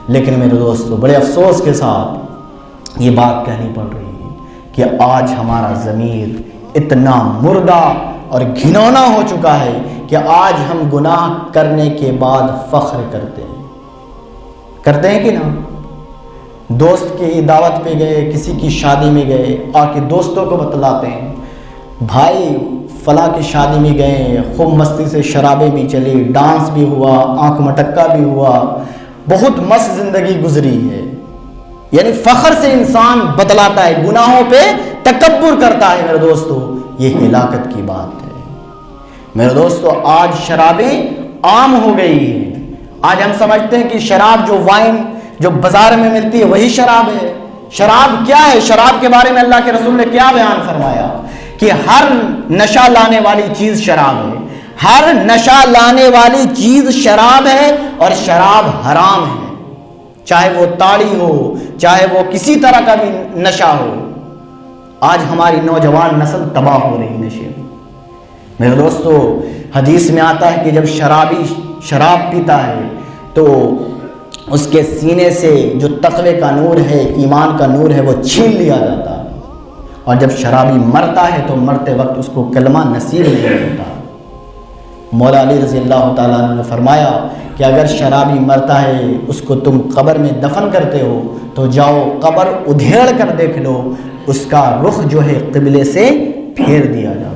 لیکن میرے دوستو بڑے افسوس کے ساتھ یہ بات کہنی پڑ رہی ہے کہ آج ہمارا ضمیر اتنا مردہ اور گھنونا ہو چکا ہے کہ آج ہم گناہ کرنے کے بعد فخر کرتے ہیں کہ نا؟ دوست کی دعوت پہ گئے، کسی کی شادی میں گئے، آ کے دوستوں کو بتلاتے ہیں بھائی فلاں کی شادی میں گئے، خوب مستی سے شرابیں بھی چلی، ڈانس بھی ہوا، آنکھ مٹکا بھی ہوا، بہت مست زندگی گزری ہے۔ یعنی فخر سے انسان بتلاتا ہے، گناہوں پہ تکبر کرتا ہے۔ میرے دوستو یہ ہلاکت کی بات ہے۔ میرے دوستو آج شرابیں عام ہو گئی ہیں۔ آج ہم سمجھتے ہیں کہ شراب جو وائن جو بازار میں ملتی ہے وہی شراب ہے۔ شراب کیا ہے؟ شراب کے بارے میں اللہ کے رسول نے کیا بیان فرمایا کہ ہر نشہ لانے والی چیز شراب ہے، ہر نشہ لانے والی چیز شراب ہے، اور شراب حرام ہے، چاہے وہ تاڑی ہو، چاہے وہ کسی طرح کا بھی نشہ ہو۔ آج ہماری نوجوان نسل تباہ ہو رہی نشے میں۔ میرے دوستو حدیث میں آتا ہے کہ جب شرابی شراب پیتا ہے تو اس کے سینے سے جو تقوی کا نور ہے، ایمان کا نور ہے، وہ چھین لیا جاتا ہے، اور جب شرابی مرتا ہے تو مرتے وقت اس کو کلمہ نصیب نہیں ہوتا۔ مولا علی رضی اللہ تعالیٰ عنہ نے فرمایا کہ اگر شرابی مرتا ہے اس کو تم قبر میں دفن کرتے ہو تو جاؤ قبر ادھیڑ کر دیکھ لو، اس کا رخ جو ہے قبلے سے پھیر دیا جاتا ہے۔